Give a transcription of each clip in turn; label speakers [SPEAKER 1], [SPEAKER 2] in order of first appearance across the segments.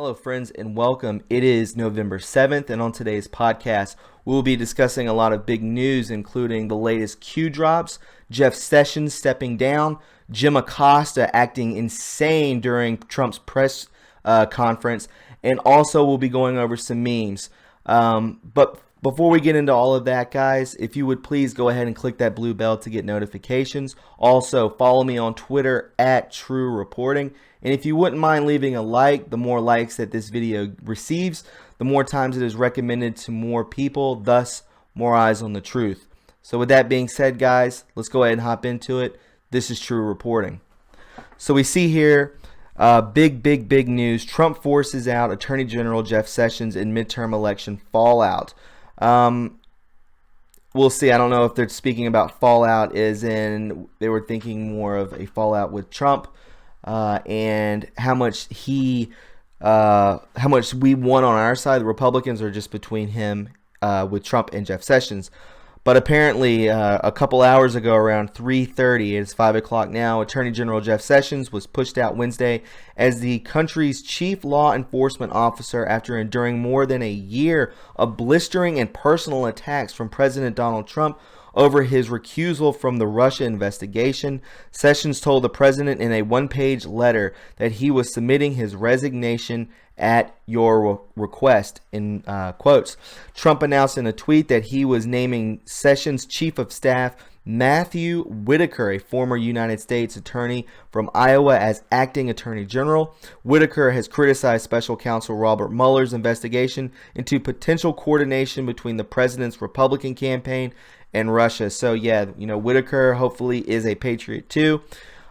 [SPEAKER 1] Hello, friends, and welcome. It is November 7th, and on today's podcast, we will be discussing a lot of big news, including the latest Q drops, Jeff Sessions stepping down, Jim Acosta acting insane during Trump's press conference, and also we'll be going over some memes. But before we get into all of that, guys, if you would please go ahead and click that blue bell to get notifications. Also, follow me on Twitter at True Reporting. And if you wouldn't mind leaving a like, the more likes that this video receives, the more times it is recommended to more people, thus more eyes on the truth. So with that being said, guys, let's go ahead and hop into it. This is True Reporting. So we see here big news. Trump forces out Attorney General Jeff Sessions in midterm election fallout. We'll see. I don't know if they're speaking about fallout as in they were thinking more of a fallout with Trump. And how much we won on our side, the Republicans, are just between him with Trump and Jeff Sessions. But apparently, a couple hours ago, around 3:30, it's 5 o'clock now, Attorney General Jeff Sessions was pushed out Wednesday as the country's chief law enforcement officer after enduring more than a year of blistering and personal attacks from President Donald Trump over his recusal from the Russia investigation. Sessions told the president in a one-page letter that he was submitting his resignation at your request, in quotes. Trump announced in a tweet that he was naming Sessions' chief of staff Matthew Whitaker, a former United States attorney from Iowa, as acting attorney general. Whitaker has criticized special counsel Robert Mueller's investigation into potential coordination between the president's Republican campaign and Russia. So yeah, Whitaker hopefully is a patriot too.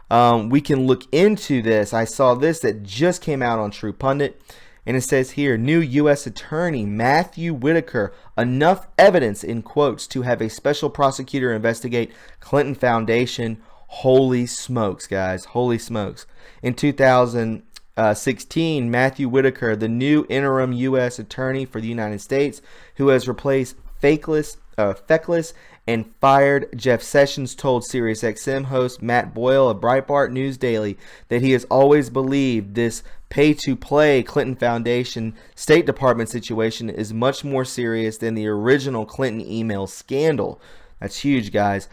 [SPEAKER 1] We can look into this. I saw this that just came out on True Pundit, and it says here, new U.S. Attorney Matthew Whitaker, enough evidence, in quotes, to have a special prosecutor investigate Clinton Foundation. Holy smokes, guys. Holy smokes. In 2016, Matthew Whitaker, the new interim U.S. Attorney for the United States, who has replaced Feckless and fired Jeff Sessions, told SiriusXM host Matt Boyle of Breitbart News Daily that he has always believed this pay-to-play Clinton Foundation State Department situation is much more serious than the original Clinton email scandal. That's huge, guys.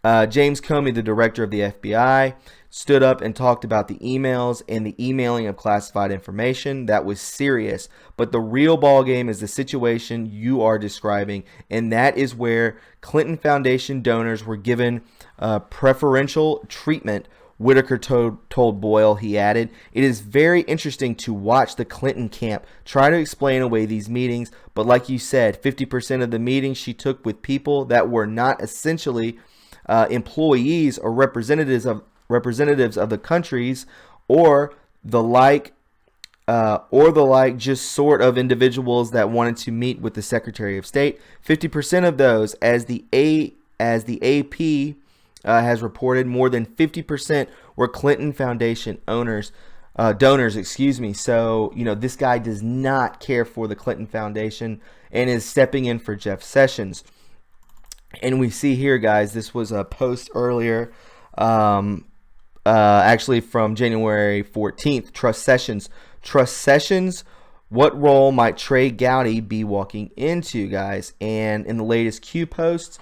[SPEAKER 1] James Comey, the director of the FBI, stood up and talked about the emails and the emailing of classified information. That was serious. But the real ball game is the situation you are describing, and that is where Clinton Foundation donors were given preferential treatment. Whitaker told Boyle, he added, it is very interesting to watch the Clinton camp try to explain away these meetings, but like you said, 50% of the meetings she took with people that were not essentially employees or representatives of the countries or the like, just sort of individuals that wanted to meet with the Secretary of State. 50% of those, as the AP has reported, more than 50% were Clinton Foundation donors. So, this guy does not care for the Clinton Foundation and is stepping in for Jeff Sessions. And we see here, guys, this was a post earlier, actually from January 14th. Trust Sessions. What role might Trey Gowdy be walking into, guys? And in the latest Q posts,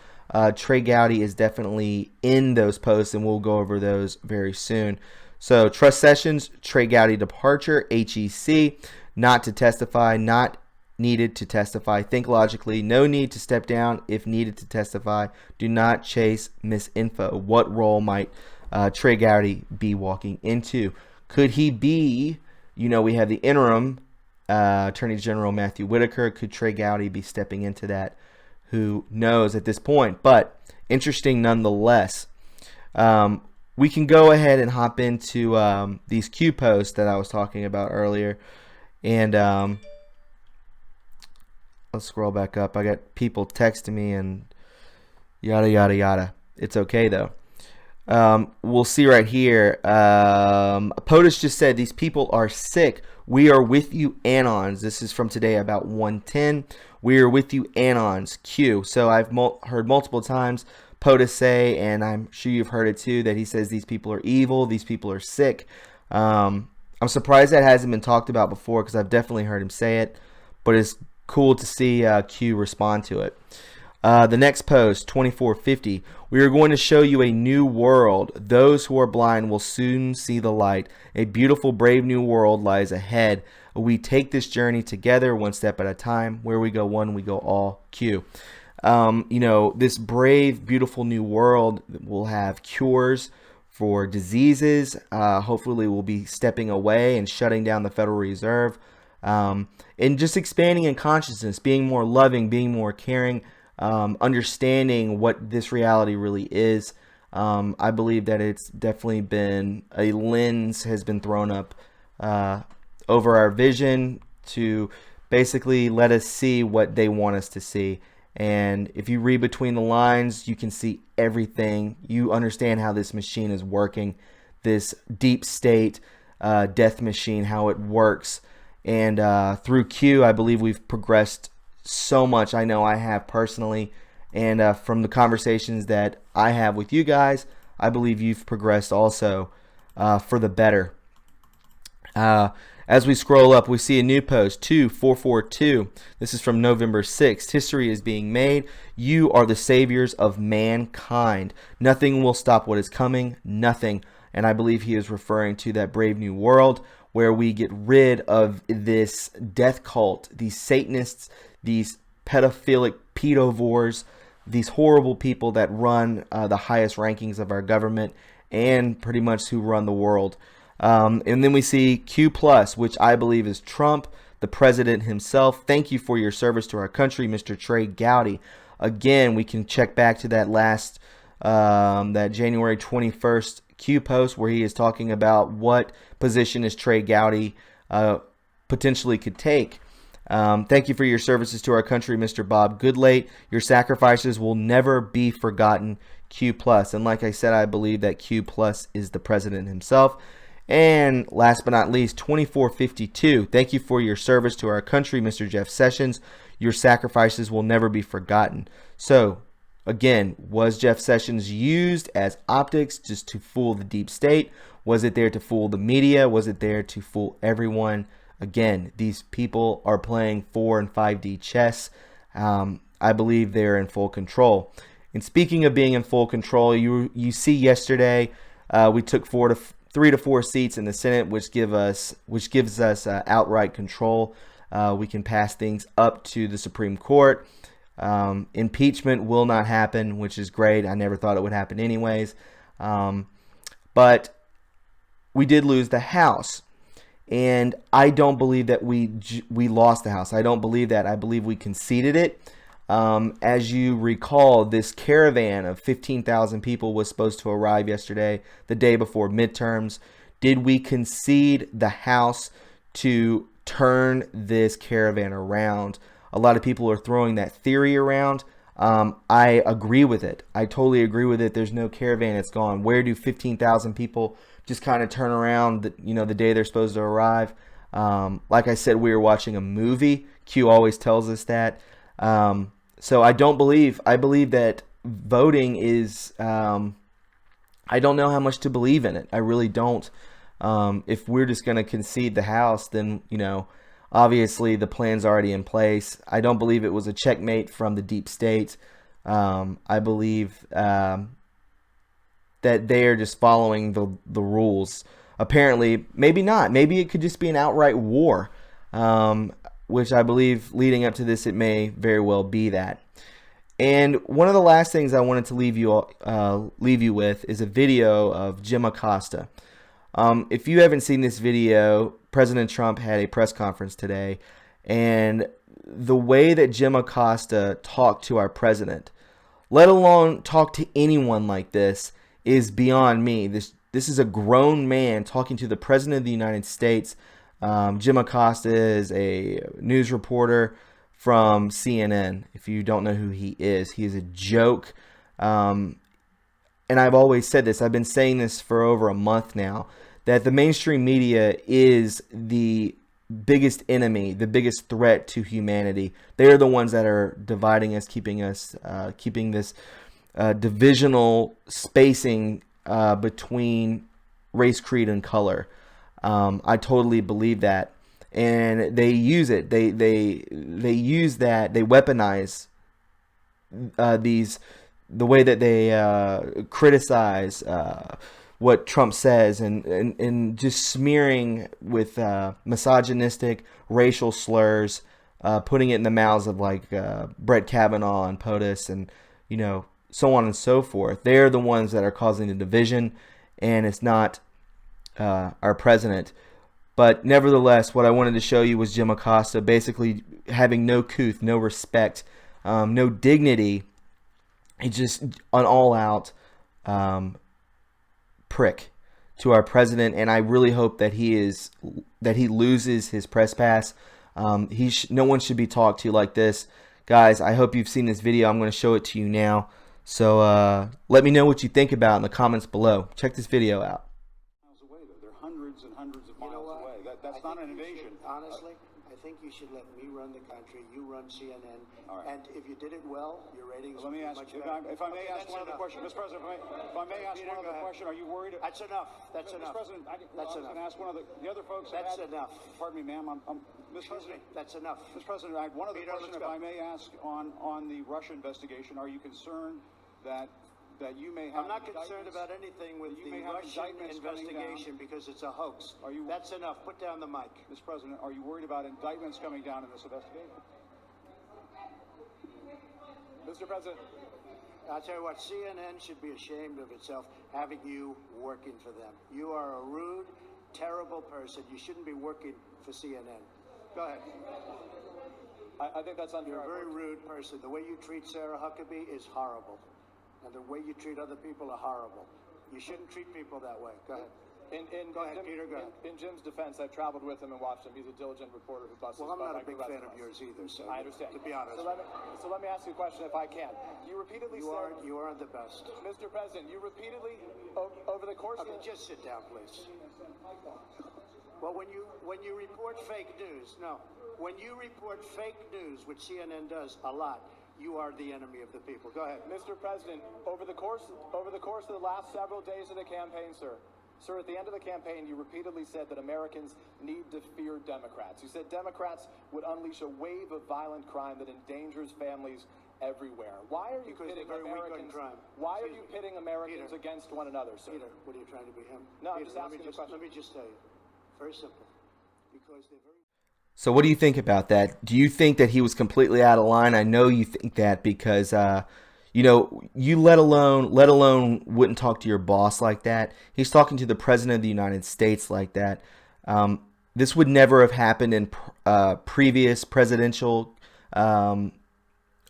[SPEAKER 1] Trey Gowdy is definitely in those posts, and we'll go over those very soon. So, Trust Sessions, Trey Gowdy departure, HEC, not to testify, not needed to testify. Think logically. No need to step down if needed to testify. Do not chase misinfo. What role might Trey Gowdy be walking into? Could he be, we have the interim Attorney General Matthew Whitaker. Could Trey Gowdy be stepping into that? Who knows at this point? But interesting nonetheless. We can go ahead and hop into these Q posts that I was talking about earlier. And let's scroll back up. I got people texting me and yada, yada, yada. It's okay, though. We'll see right here. POTUS just said, these people are sick. We are with you, Anons. This is from today about 1:10. We are with you, Anons. Q. So I've heard multiple times POTUS say, and I'm sure you've heard it too, that he says these people are evil. These people are sick. I'm surprised that hasn't been talked about before because I've definitely heard him say it, but it's cool to see Q respond to it. The next post, 2450. We are going to show you a new world. Those who are blind will soon see the light. A beautiful, brave new world lies ahead. We take this journey together, one step at a time. Where we go one, we go all. Q. This brave, beautiful new world will have cures for diseases. Hopefully, we'll be stepping away and shutting down the Federal Reserve, and just expanding in consciousness, being more loving, being more caring. Understanding what this reality really is. I believe that it's definitely been a lens has been thrown up over our vision to basically let us see what they want us to see. And if you read between the lines, you can see everything. You understand how this machine is working, this deep state death machine, how it works. And through Q, I believe we've progressed so much. I know I have personally, and from the conversations that I have with you guys, I believe you've progressed also for the better. As we scroll up, we see a new post, 2442. This is from November 6th. History is being made. You are the saviors of mankind. Nothing will stop what is coming. Nothing. And I believe he is referring to that brave new world where we get rid of this death cult, these Satanists, these pedophilic pedovores, these horrible people that run the highest rankings of our government and pretty much who run the world. And then we see Q+, which I believe is Trump, the president himself. Thank you for your service to our country, Mr. Trey Gowdy. Again, we can check back to that last, that January 21st Q post where he is talking about what position is Trey Gowdy potentially could take. Thank you for your services to our country, Mr. Bob Goodlate. Your sacrifices will never be forgotten, Q+. And like I said, I believe that Q+ is the president himself. And last but not least, 2452. Thank you for your service to our country, Mr. Jeff Sessions. Your sacrifices will never be forgotten. So, again, was Jeff Sessions used as optics just to fool the deep state? Was it there to fool the media? Was it there to fool everyone? Again, these people are playing 4 and 5D chess. I believe they're in full control. And speaking of being in full control, you see yesterday we took 3 to 4 seats in the Senate, which gives us outright control. We can pass things up to the Supreme Court. Impeachment will not happen, which is great. I never thought it would happen anyways. But we did lose the House. And I don't believe that we lost the House. I don't believe that. I believe we conceded it. As you recall, this caravan of 15,000 people was supposed to arrive yesterday, the day before midterms. Did we concede the House to turn this caravan around? A lot of people are throwing that theory around. I agree with it. I totally agree with it. There's no caravan that's gone. Where do 15,000 people just kind of turn around, the day they're supposed to arrive? Like I said, we were watching a movie. Q always tells us that. So I believe that voting is, I don't know how much to believe in it. I really don't. If we're just going to concede the House, then, obviously the plan's already in place. I don't believe it was a checkmate from the deep state. I believe that they are just following the rules. Apparently, maybe not. Maybe it could just be an outright war, which I believe leading up to this, it may very well be that. And one of the last things I wanted to leave you with is a video of Jim Acosta. If you haven't seen this video, President Trump had a press conference today, and the way that Jim Acosta talked to our president, let alone talk to anyone like this, is beyond me. This is a grown man talking to the President of the United States. Jim Acosta is a news reporter from CNN. If you don't know who he is a joke. And I've always said this. I've been saying this for over a month now, that the mainstream media is the biggest enemy, the biggest threat to humanity. They're the ones that are dividing us, keeping this divisional spacing between race, creed, and color. I totally believe that, and they use it. They use that. They weaponize the way that they criticize what Trump says, and just smearing with misogynistic racial slurs, putting it in the mouths of like Brett Kavanaugh and POTUS, and so on and so forth. They're the ones that are causing the division, and it's not our president. But nevertheless, what I wanted to show you was Jim Acosta basically having no couth, no respect, no dignity. He's just an all-out prick to our president, and I really hope that he loses his press pass. No one should be talked to like this, guys. I hope you've seen this video. I'm going to show it to you now. So let me know what you think about it in the comments below. Check this video out.
[SPEAKER 2] They're hundreds and hundreds of miles away. That's not an invasion.
[SPEAKER 3] Honestly, I think you should let me run the country. You run CNN. Right. And if you did it well, your ratings would be much better.
[SPEAKER 2] If I may ask one other question. Mr. President, if I may ask one other question, are you worried?
[SPEAKER 3] That's enough. That's enough.
[SPEAKER 2] Mr. President,
[SPEAKER 3] that's enough.
[SPEAKER 2] I was going to ask one of the other folks.
[SPEAKER 3] That's enough.
[SPEAKER 2] Pardon me, ma'am. Mr. President,
[SPEAKER 3] that's enough.
[SPEAKER 2] Mr. President, I have one other question, if I may ask, on the Russia investigation. Are you concerned that you may have?
[SPEAKER 3] I'm not concerned about anything with the Russian investigation because it's a hoax. That's enough. Put down the mic.
[SPEAKER 2] Mr. President, are you worried about indictments coming down in this investigation? Mr. President.
[SPEAKER 3] I'll tell you what, CNN should be ashamed of itself having you working for them. You are a rude, terrible person. You shouldn't be working for CNN. Go ahead.
[SPEAKER 2] I think that's unfair.
[SPEAKER 3] You're a very rude person. The way you treat Sarah Huckabee is horrible. And the way you treat other people are horrible. You shouldn't treat people that way. Go ahead. Go ahead, Peter, go ahead.
[SPEAKER 4] In Jim's defense, I've traveled with him and watched him. He's a diligent reporter who busts.
[SPEAKER 3] Well, I'm not a big fan of yours either, so
[SPEAKER 4] I understand.
[SPEAKER 3] To be honest.
[SPEAKER 4] So let me ask you a question, if I can. You repeatedly said
[SPEAKER 3] you are the best.
[SPEAKER 4] Mr. President, you repeatedly over the course of
[SPEAKER 3] just sit down, please. Well, when you report fake news, when you report fake news, which CNN does a lot, you are the enemy of the people. Go ahead.
[SPEAKER 4] Mr. President, over the course of the last several days of the campaign, sir, at the end of the campaign, you repeatedly said that Americans need to fear Democrats. You said Democrats would unleash a wave of violent crime that endangers families everywhere. Why are you pitting Americans? Why are you pitting Americans against one another, sir?
[SPEAKER 3] Peter, what are you trying to be him?
[SPEAKER 4] No,
[SPEAKER 3] Peter,
[SPEAKER 4] I'm just asking a question.
[SPEAKER 3] Let me just tell you, very simple, because they're very.
[SPEAKER 1] So what do you think about that? Do you think that he was completely out of line? I know you think that because you let alone wouldn't talk to your boss like that. He's talking to the president of the United States like that. This would never have happened in previous presidential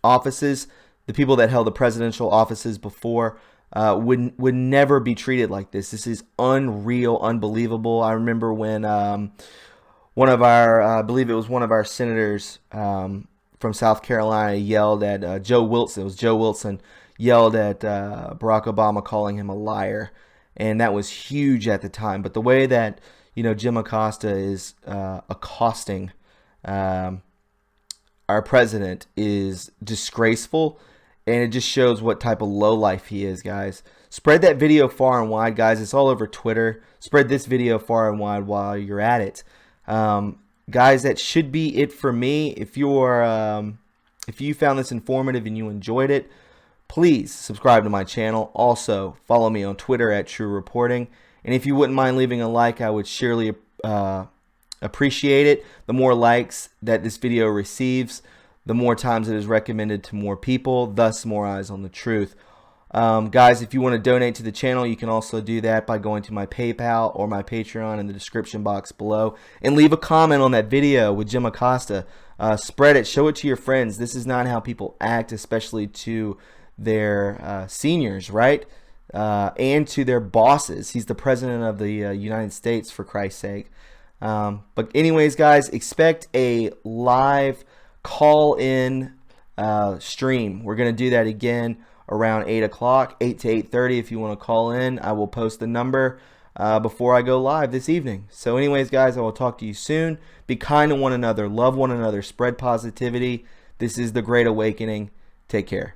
[SPEAKER 1] offices. The people that held the presidential offices before would never be treated like this. This is unreal, unbelievable. I remember when one of our, I believe it was one of our senators from South Carolina yelled at Joe Wilson. It was Joe Wilson yelled at Barack Obama, calling him a liar, and that was huge at the time. But the way that Jim Acosta is accosting our president is disgraceful, and it just shows what type of lowlife he is, guys. Spread that video far and wide, guys. It's all over Twitter. Spread this video far and wide while you're at it. Guys, that should be it for me. If you found this informative and you enjoyed it, please subscribe to my channel. Also, follow me on Twitter at True Reporting. And if you wouldn't mind leaving a like, I would surely appreciate it. The more likes that this video receives, the more times it is recommended to more people, thus more eyes on the truth. Guys, if you want to donate to the channel, you can also do that by going to my PayPal or my Patreon in the description box below. And leave a comment on that video with Jim Acosta. Spread it. Show it to your friends. This is not how people act, especially to their seniors, right? And to their bosses. He's the president of the United States, for Christ's sake. But anyways, guys, expect a live call-in stream. We're going to do that again around 8 o'clock, 8 to 8:30. If you want to call in, I will post the number before I go live this evening. So anyways, guys, I will talk to you soon. Be kind to one another. Love one another. Spread positivity. This is the Great Awakening. Take care.